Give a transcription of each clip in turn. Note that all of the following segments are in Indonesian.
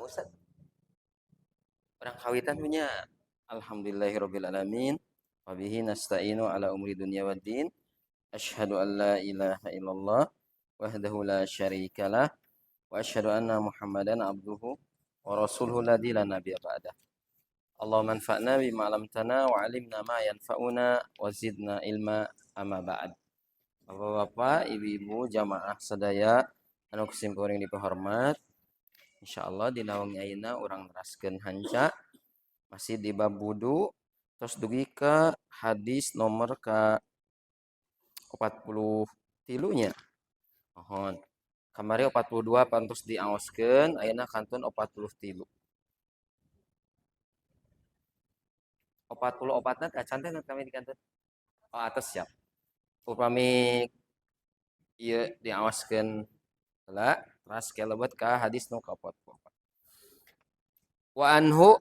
Ustaz. Orang kawitan punya alhamdulillahirabbil alamin wa bihi nasta'inu ala umuri dunya waddin. Asyhadu an la ilaha illallah wahdahu la syarikalah wa asyhadu anna Muhammadan abduhu wa rasuluhu ladzi la nabiyya ba'dah. Allahumma anfa'na bima 'allamtana wa 'allimna ma yanfa'una wa zidna ilma amma ba'd. Bapak-bapak, ibu-ibu, jamaah sadaya anu kusimkuring dipahormat. Insyaallah dina wengi ayeuna urang neraskeun hanca masih di bab wudu terus dugi ke hadis nomor ke 43 nya. Mohon. Kamari 42 pantos diaoskeun ayeuna kantun 43. 44 na acan teh kami di kantun. Oh atas siap. Upami ieu diaoskeun heula teras kelebet ka hadis nu ka 44. Wa anhu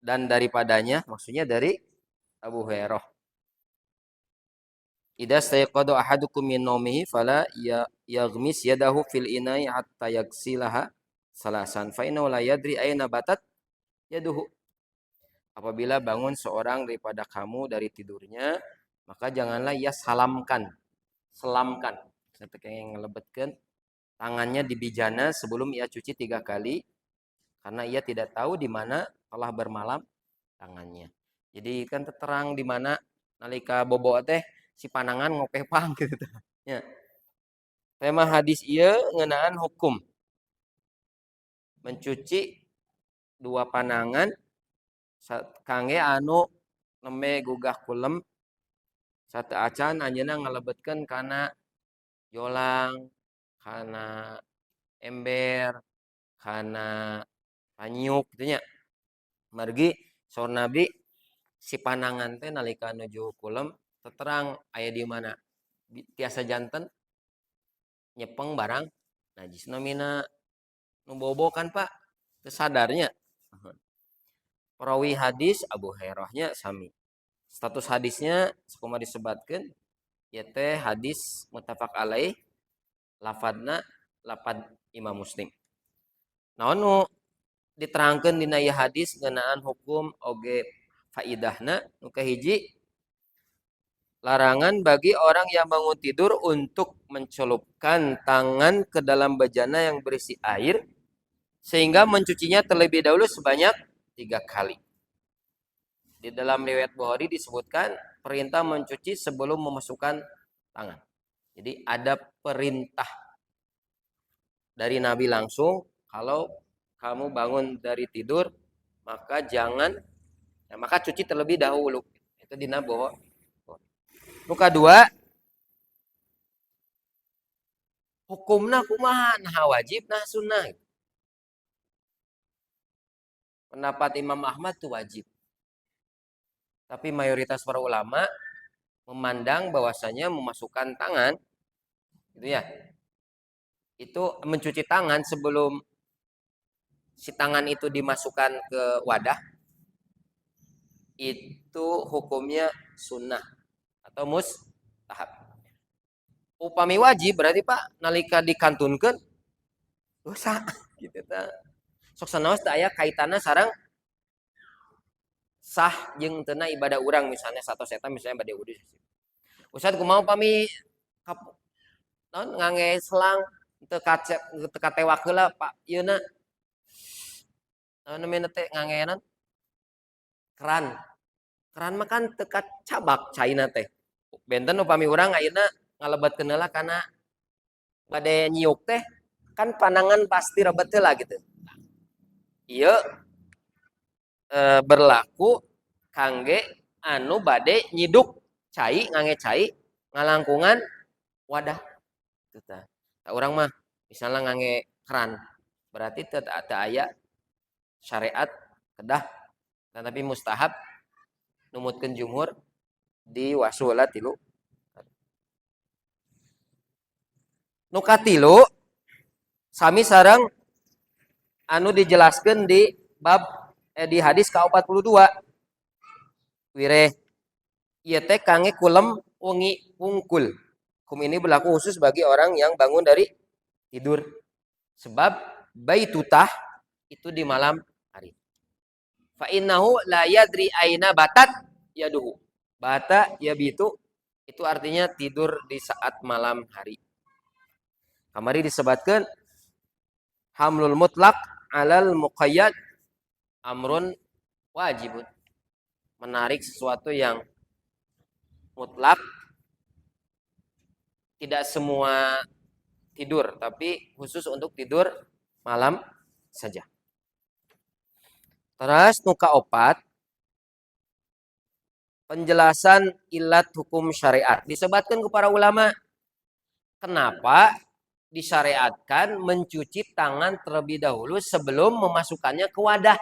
dan daripadanya maksudnya dari Abu Hurairah. Idza stayqada ahadukum min naumihi fala yaghmis yadahu fil inai hatta yaghsilaha salasan fa innahu la yadri aina batat yaduhu. Apabila bangun seorang daripada kamu dari tidurnya, maka janganlah ia selamkan. Saya pengen ngelebetkeun tangannya di bijana sebelum ia cuci 3 kali karena ia tidak tahu di mana telah bermalam tangannya. Jadi kan terang di mana nalika bobo teh si panangan ngopepang gitu ya. Tema hadis ieu ngeunaan hukum mencuci 2 panangan kangge anu neme gugah kulem sateu acan anjeunna ngalebetkeun kana jolang, kana ember, kana panyuk kitu nya. Margi saur Nabi si panangan teh nalika nuju kulem terang aya di mana tiasa janten nyepeng barang najis namina nu bobo kan Pak teu sadarnya. Perawi hadis Abu Hurairah-nya sami. Status hadisnya sakumaha disebatkeun ieu teh hadis muttafaq alaih lafadna lafad Imam Muslim. Naon nu diterangkeun dina ieu hadis ngeunaan hukum oge faidahna nu kahiji larangan bagi orang yang bangun tidur untuk mencelupkan tangan ke dalam bejana yang berisi air sehingga mencucinya terlebih dahulu sebanyak 3 kali. Di dalam riwayat Bukhari disebutkan perintah mencuci sebelum memasukkan tangan. Jadi ada perintah dari Nabi langsung kalau kamu bangun dari tidur maka maka cuci terlebih dahulu. Itu dina Bukhari. Nu kadua hukumna kumaha nah wajib nah sunnah. Pendapat Imam Ahmad itu wajib. Tapi mayoritas para ulama memandang bahwasanya memasukkan tangan gitu ya. Itu mencuci tangan sebelum si tangan itu dimasukkan ke wadah itu hukumnya sunnah atau mustahab. Upami wajib berarti Pak nalika dikantunkeun dosa gitu ta. Sok sanaos teh aya kaitanna sareng sah jeung teu ibadah urang misalnya satos eta misalnya bade wudu. Ustaz kumaha upami naon ngangge selang teu katewak heula Pak ieuna namanya teh ngangenan keran mah kan teu kacabak caina teh. Benten upami urang ayeuna ngalebetkeun heula kana bade nyiuk teh kan panangan pasti rebet heula gitu. Ieu berlaku kangge anu bade nyiduk cai ngangge cai ngalangkungan wadah itu tah. Ta urang mah misalnya ngangge keran berarti teu aya syariat kedah tetapi mustahab numutkeun jumhur di wasu heula 3. Nu katilu sami sareng anu dijelaskeun di bab di hadis ke-42. Wireh ieu teh kangge kulem wengi wungkul. Hukum ini berlaku khusus bagi orang yang bangun dari tidur. Sebab baitutah itu di malam hari. Fa innahu la yadri aina batat yaduhu. Bata yabitu itu artinya tidur di saat malam hari. Kamari disebutkan hamlul mutlak alal muqayyad amrun wajibun. Menarik sesuatu yang mutlak, tidak semua tidur, tapi khusus untuk tidur malam saja. Terus nuka opat, penjelasan ilat hukum syariat. Disebutkan kepada ulama, kenapa disyariatkan mencuci tangan terlebih dahulu sebelum memasukkannya ke wadah.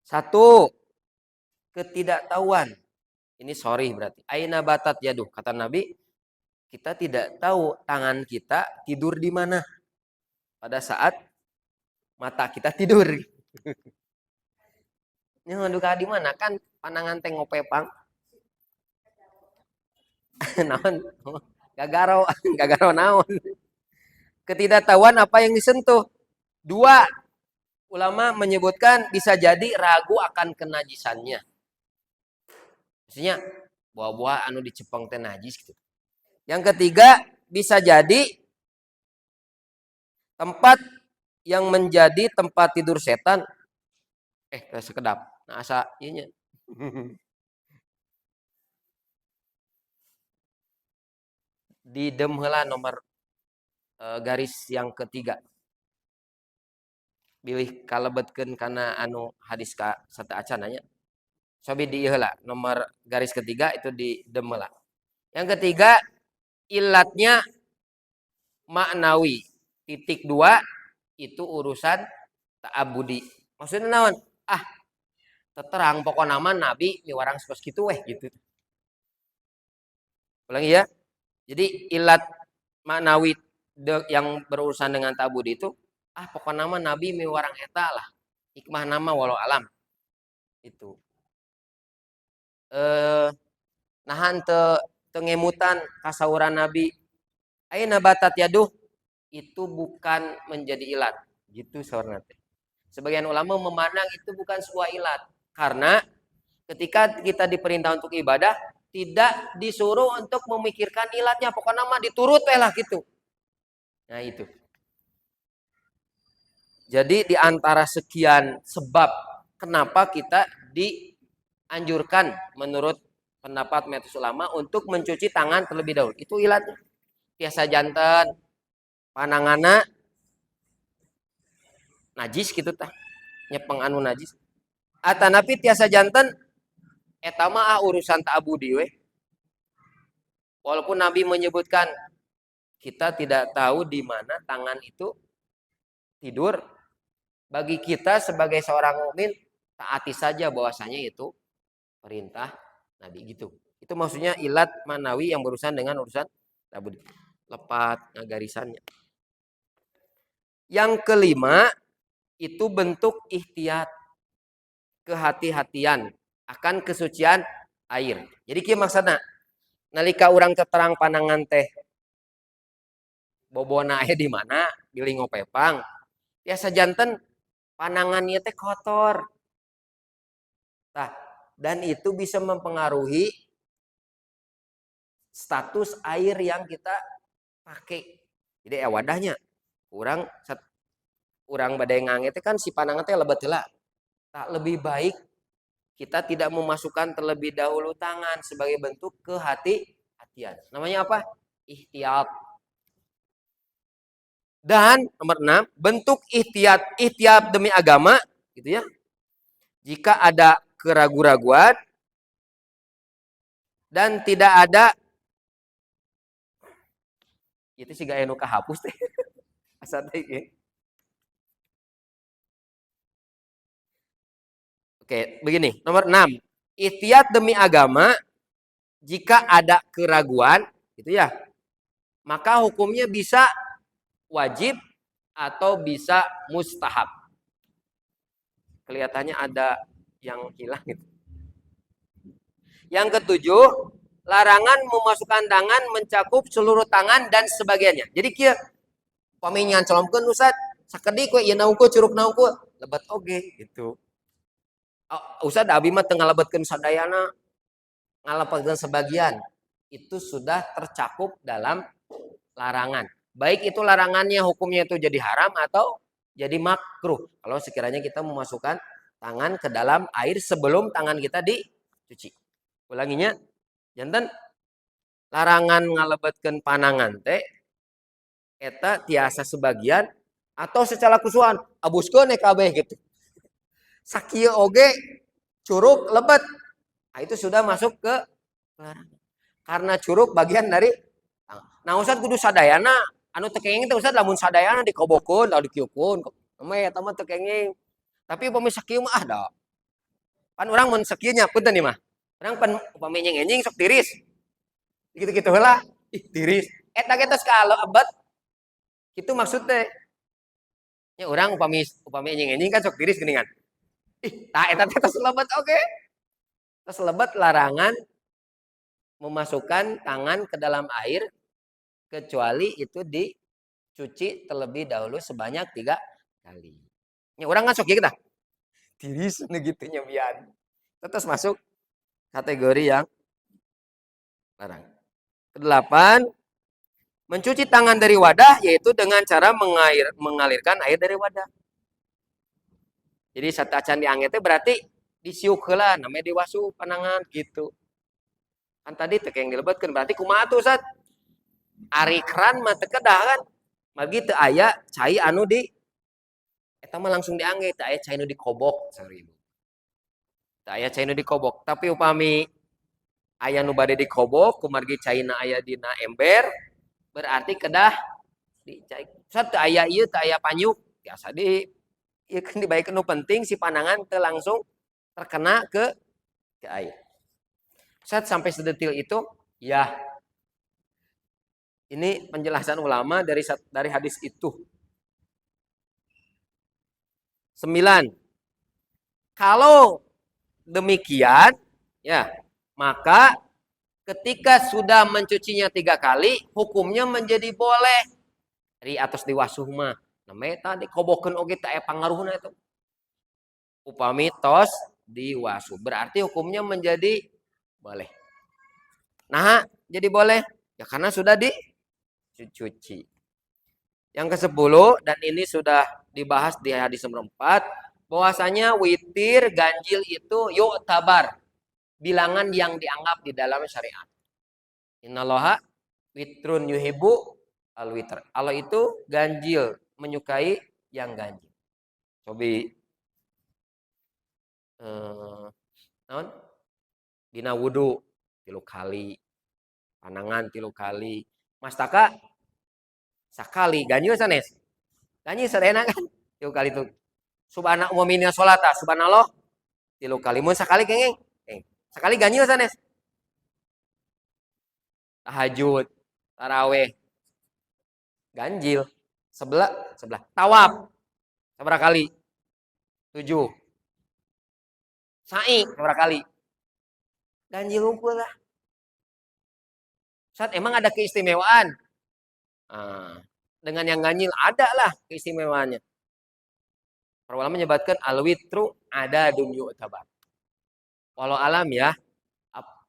Satu, ketidaktahuan. Ini sorry berarti. Aina batat yaduh. Kata Nabi, kita tidak tahu tangan kita tidur di mana pada saat mata kita tidur. Ini nganduka di mana kan panangan teh ngopepang. Naon? Gagaro, gagaro naon. Ketidaktahuan apa yang disentuh. Dua, ulama menyebutkan bisa jadi ragu akan kenajisannya. Maksudnya buah-buah anu dicepeng teh najis gitu. Yang ketiga, bisa jadi tempat yang menjadi tempat tidur setan. Sekedap. Nah, asa ieu nya. Di dem heula nomor garis yang ketiga. Bilih kalebetkeun kana anu hadis ka sate acan nya. Sobi di heula nomor garis ketiga itu di dem heula. Yang ketiga ilatnya maknawi. Titik 2 itu urusan ta'abudi. Maksudnya naon? Terang pokok nama Nabi miwarang sepos kitu gitu. Ulangi ya. Jadi ilat maknawi yang berurusan dengan ta'abudi itu pokok nama Nabi miwarang eta lah. Hikmah nama walau alam. Itu. Nahan tengemutan kasauran Nabi. Aina batat yaduh itu bukan menjadi ilat. Gitu saurna teh. Sebagian ulama memandang itu bukan sebuah ilat. Karena ketika kita diperintah untuk ibadah, tidak disuruh untuk memikirkan ilatnya. Pokoknya mah diturut lah gitu. Nah itu. Jadi di antara sekian sebab kenapa kita dianjurkan menurut pendapat mayoritas ulama untuk mencuci tangan terlebih dahulu. Itu ilatnya. Biasa janten, panangana najis gitu tah. Nyepeng anu najis. Atanapi tiasa janten eta mah urusan ta'abudi we. Walaupun Nabi menyebutkan kita tidak tahu di mana tangan itu tidur, bagi kita sebagai seorang mukmin taati saja bahwasanya itu perintah Nabi gitu. Itu maksudnya ilat manawi yang berurusan dengan urusan ta'abudi. Lepat garisannya. Yang kelima itu bentuk ihtiyat, kehati-hatian akan kesucian air. Jadi kieu maksudna nalika urang terang panangan teh bobona aya di mana di lingopepang biasa janten panangannya teh kotor. Nah, dan itu bisa mempengaruhi status air yang kita pakai. Jadi wadahnya urang badai ngange teh kan si panangan teh lebet heula. Tak lebih baik kita tidak memasukkan terlebih dahulu tangan sebagai bentuk kehati-hatian. Namanya apa? Ihtiyat. Dan nomor 6, bentuk ihtiyat demi agama, gitu ya. Jika ada keraguan-raguan dan tidak ada itu sih gak enak hapus teh. Asa teh. Oke, begini. Nomor 6. Ihtiyat demi agama jika ada keraguan, gitu ya. Maka hukumnya bisa wajib atau bisa mustahab. Kelihatannya ada yang hilang gitu. Yang ketujuh, larangan memasukkan tangan mencakup seluruh tangan dan sebagainya. Jadi kieu pami nyancolomkeun Ustaz, sakedik we ieu naungku curug naungku lebat oge gitu. Usah da abi mah teu ngalebetkeun sadayana, ngalebetkeun sebagian. Itu sudah tercakup dalam larangan. Baik itu larangannya hukumnya itu jadi haram atau jadi makruh. Kalau sekiranya kita memasukkan tangan ke dalam air sebelum tangan kita dicuci. Ulanginya, janten larangan ngalebetkeun panangan teh eta tiasa sebagian atau secara kusuhan abuskeun kabeh gitu. Sakieu oge curug lebet. Nah, itu sudah masuk ke larangan. Karena curug bagian dari nah Ustad kudu sadayana anu teu kenging teh Ustad lamun sadayana dikobokeun da dikieukeun. Meh eta mah teu kenging. Tapi upami sakieu mah da. Pan urang mun sakieu nya punten nih mah. Urang pan upami nyeng-nyeng sok tiris. Gitu-gitu heula. Ih tiris. Eta ge tos kalebet. Itu maksudnya. Ya urang upami nyeng-nyeng kan sok tiris geuningan. Ih, tah eta teh tos lebet oge. Tos lebet larangan memasukkan tangan ke dalam air kecuali itu dicuci terlebih dahulu sebanyak 3 kali. Ya orang kan sok kita tiris gitu nyobian. Terus masuk kategori yang larang. Kedelapan, mencuci tangan dari wadah yaitu dengan cara mengalirkan air dari wadah. Jadi satacan diangge teh berarti disiuk heula namanya diwasu panangan gitu. Kan tadi teh yang dilebetkeun berarti kumaha tuh Ustaz? Ari keran mah teu kedah kan. Magi teu aya cai anu di eta mah langsung diangge teu aya cai anu dikobok sari. Teu aya cai anu dikobok, tapi upami aya nu bade dikobok kumargi caina aya dina ember berarti kedah dicai. Ustaz teu aya ieu teu aya panyuk biasa di ieu kan dibaikeun nu penting si panangan teu langsung terkena ke air. Ustaz sampai sedetil itu ya. Ini penjelasan ulama dari hadis itu. 9. Kalau demikian, ya, maka ketika sudah mencucinya 3 kali, hukumnya menjadi boleh. Dari atas diwasuh mah, namanya tadi kobokeun oge teh aya pangaruhna itu. Upami tos diwasuh, berarti hukumnya menjadi boleh. Nah, jadi boleh ya karena sudah dicuci. Yang ke-10 dan ini sudah dibahas di hadis nomor 4 bahwasanya witir ganjil itu yu'tabar bilangan yang dianggap di dalam syariat. Innallaha witrun yuhibbu al-witr. Allah itu ganjil, menyukai yang ganjil. Cobi naon? Dina wudu 3 kali. Panangan 3 kali. Mastaka sakali ganjil sanes. Ganjil sadayana kan 3 kali itu. Subhana umumina sholata, subhanallah 3 kali. Mun sakali kenging. Sekali ganjil sanes. Tahajud, taraweh. Ganjil. Sebelah. Tawaf. Seberapa kali? 7. Sa'i seberapa kali? Ganjil hukum lah. Saat emang ada keistimewaan. Dengan yang ganjil ada lah keistimewaannya. Para ulama menyebutkan al-witru ada dunyu tabar. Walau alam ya,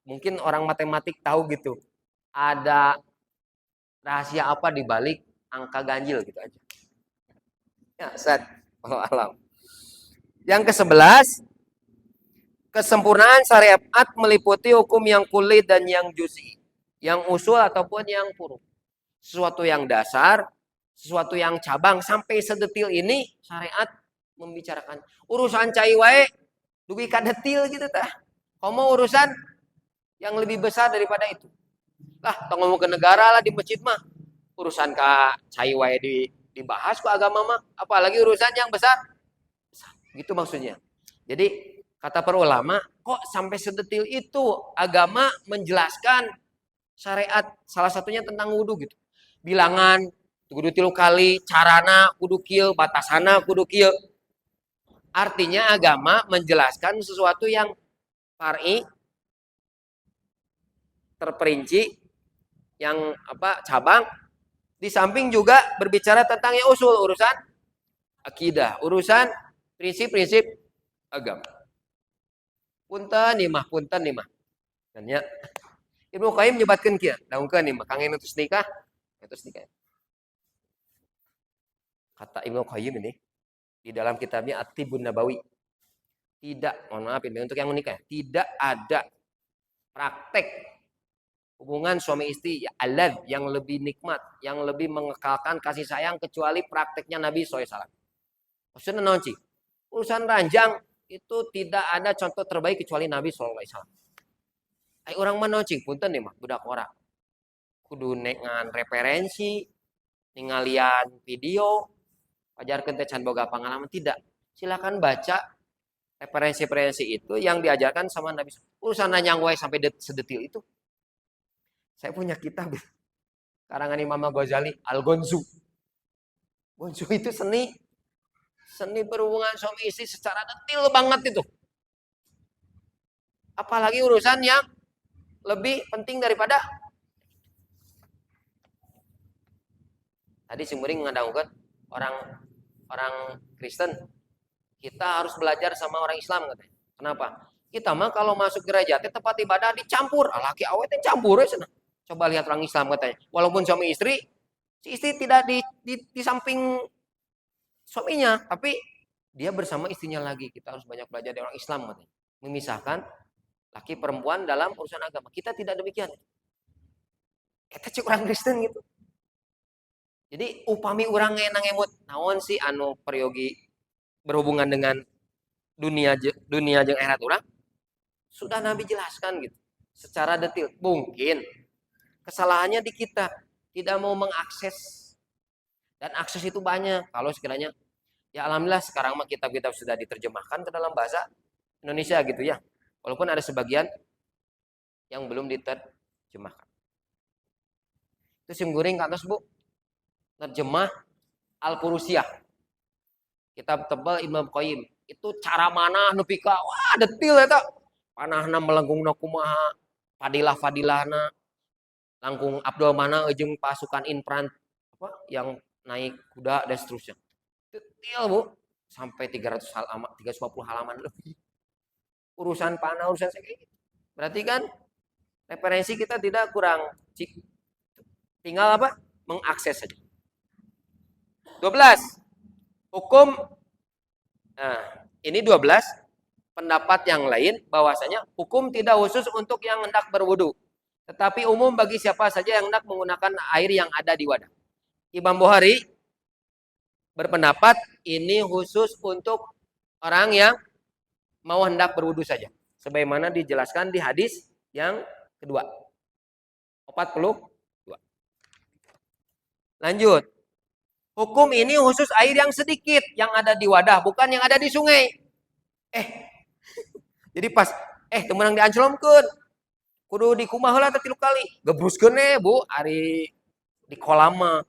mungkin orang matematik tahu gitu. Ada rahasia apa di balik angka ganjil gitu aja. Ya, Ustaz, walau alam. Yang ke-11, kesempurnaan syariat meliputi hukum yang kuli dan yang juz'i, yang usul ataupun yang furu. Sesuatu yang dasar, sesuatu yang cabang sampai sedetil ini syariat membicarakan urusan cai wae dugi ka detil gitu tah. Komo urusan yang lebih besar daripada itu. Lah, tong ngomong ke negara lah di masjid mah. Urusan ka cai wae dibahas ku agama mah, apalagi urusan yang besar. Gitu maksudnya. Jadi kata para ulama, kok sampai sedetil itu agama menjelaskan syariat salah satunya tentang wudu gitu. Bilangan kudu 3 kali, carana kudu kieu, batasana kudu kieu. Artinya agama menjelaskan sesuatu yang far'i terperinci yang cabang di samping juga berbicara tentang yang usul urusan akidah, urusan prinsip-prinsip agama. Punten nih mah. Dan ya Ibnu Qayyim nyebatkeun kieu, daungkeun nih mah kangen utus nikah. Kata Ibnu Qayyim ini di dalam kitabnya At-Tibbun Nabawi. Tidak, mohon maaf ini untuk yang menikah, tidak ada praktek hubungan suami istri alad yang lebih nikmat, yang lebih mengekalkan kasih sayang kecuali prakteknya Nabi SAW. Maksudnya naon sih? Urusan ranjang itu tidak ada contoh terbaik kecuali Nabi SAW. Ai urang mah naon cing punten nih mah budak orang. Kudu ngan referensi, ningalian video, ajarkeun teh can boga pengalaman tidak. Silakan baca referensi-referensi itu yang diajarkan sama Nabi. Urusan nanyang wae sampai sedetil itu. Saya punya kitab karangan Imam Ghazali, Al-Gonzu. Gonzu itu seni berhubungan suami istri secara detil banget itu. Apalagi urusan yang lebih penting daripada tadi Simuri ngadangkeun orang Kristen. Kita harus belajar sama orang Islam katanya. Kenapa? Kita mah kalau masuk gereja tempat ibadah dicampur, laki awet campur ya. Coba lihat orang Islam katanya. Walaupun suami istri, si istri tidak di samping suaminya, tapi dia bersama istrinya lagi. Kita harus banyak belajar dari orang Islam katanya. Memisahkan laki perempuan dalam urusan agama. Kita tidak demikian. Kita cek orang Kristen gitu. Jadi upami orang ngemut naon sih anu peryogi berhubungan dengan dunia jeung akhirat orang sudah Nabi jelaskan gitu secara detail. Mungkin kesalahannya di kita tidak mau mengakses, dan akses itu banyak. Kalau sekiranya ya alhamdulillah sekarang mah kitab-kitab sudah diterjemahkan ke dalam bahasa Indonesia gitu ya, walaupun ada sebagian yang belum diterjemahkan. Itu sim guring kantos Bu terjemah Al-Furusiyah, kitab tebal Imam Qayyim. Itu cara mana nepi ka wah detil eta. Panahna melengkungna kumaha, fadilah-fadilahna. Langkung Abdul mana jeung pasukan infran apa yang naik kuda dan seterusnya. Detil Bu, sampai 300 halaman, 350 halaman lebih. Urusan panah, urusan segala. Berarti kan referensi kita tidak kurang. Tinggal apa? Mengakses saja. 12. Hukum, nah ini 12 pendapat yang lain bahwasanya hukum tidak khusus untuk yang hendak berwudu, tetapi umum bagi siapa saja yang hendak menggunakan air yang ada di wadah. Imam Bukhari berpendapat ini khusus untuk orang yang mau hendak berwudu saja, sebagaimana dijelaskan di hadis yang kedua 42. Lanjut. Hukum ini khusus air yang sedikit yang ada di wadah, bukan yang ada di sungai. Jadi pas temenang dianclomkeun. Kudu dikumaha heula teh 3 kali. Gebruskeun Bu, ari di kolam mah.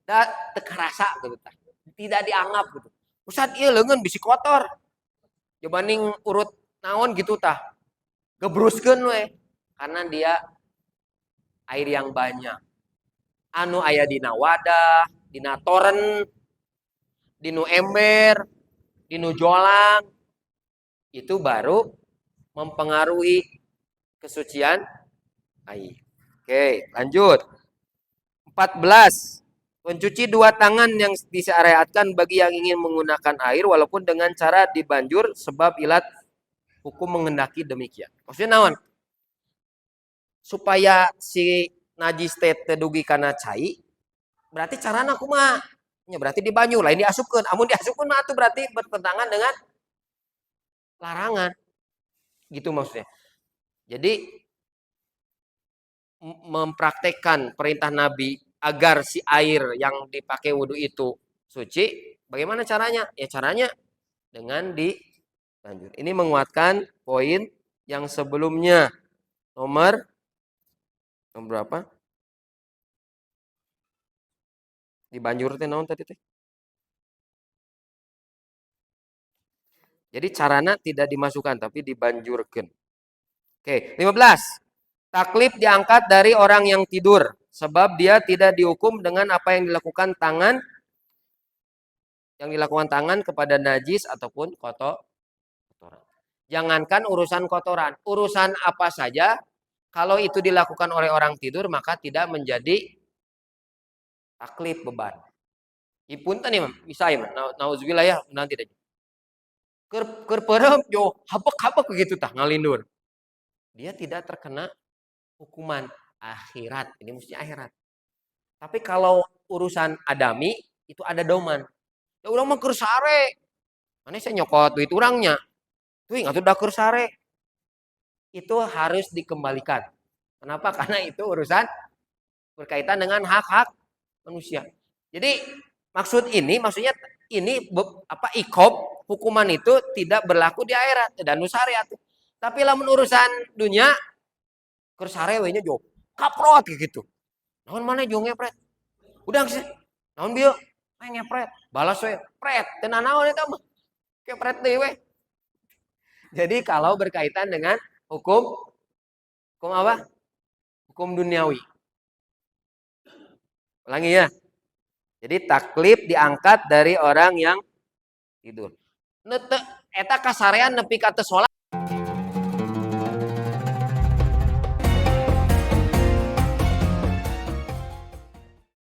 Da teu karasa gitu tah. Tidak dianggap gitu. Ustad ieu leungeun bisi kotor. Dibanding urut naon gitu tah. Gebruskeun we. Karena dia air yang banyak. Anu aya dina wadah, dina toren, dinu ember, dinu jolang, itu baru mempengaruhi kesucian air. Oke, lanjut. 14. Mencuci 2 tangan yang disyariatkan bagi yang ingin menggunakan air walaupun dengan cara dibanjur sebab ilat hukum menghendaki demikian. Maksudnya naon? Supaya si najis teh tedugi kana cai, berarti carana kumaha? Ya berarti dibanyu, lain diasupkeun. Amun diasupkeun mah atuh berarti bertentangan dengan larangan. Gitu maksudnya. Jadi mempraktekkan perintah Nabi agar si air yang dipakai wudhu itu suci, bagaimana caranya? Ya caranya dengan dibanjur. Ini menguatkan poin yang sebelumnya. Nomor berapa? Dibanjur teh naon tadi teh? Jadi carana tidak dimasukkan tapi dibanjurkan. Oke, 15. Taklif diangkat dari orang yang tidur sebab dia tidak dihukum dengan apa yang dilakukan tangan yang dilakukan tangan kepada najis ataupun kotoran. Jangankan urusan kotoran, urusan apa saja kalau itu dilakukan oleh orang tidur maka tidak menjadi taklif beban. Ipunten ya, bisa ya, nauzubillah ya, nanti deh. Kerperem yo habek-habek begitu tah ngalindur. Dia tidak terkena hukuman akhirat. Ini mesti akhirat. Tapi kalau urusan adami itu ada doman. Ya urang mah keur sare. Mana saya nyokot duit urangnya. Tuh atuh da keur sare. Itu harus dikembalikan. Kenapa? Karena itu urusan berkaitan dengan hak-hak manusia. Jadi maksudnya ini ikob hukuman itu tidak berlaku di akhirat dan syariat. Tapi lamun urusan dunia keur sare we nya jog kaprot gitu. Naon mana jog ngepret. Udah sih. Naon bieu? Ngepret. Balas we, pret. Teu naon eta mah. Kepret deui we. Jadi kalau berkaitan dengan hukum apa? Hukum duniawi. Ulangi ya. Jadi taklif diangkat dari orang yang tidur. Eta kasarean nepi ka teu salat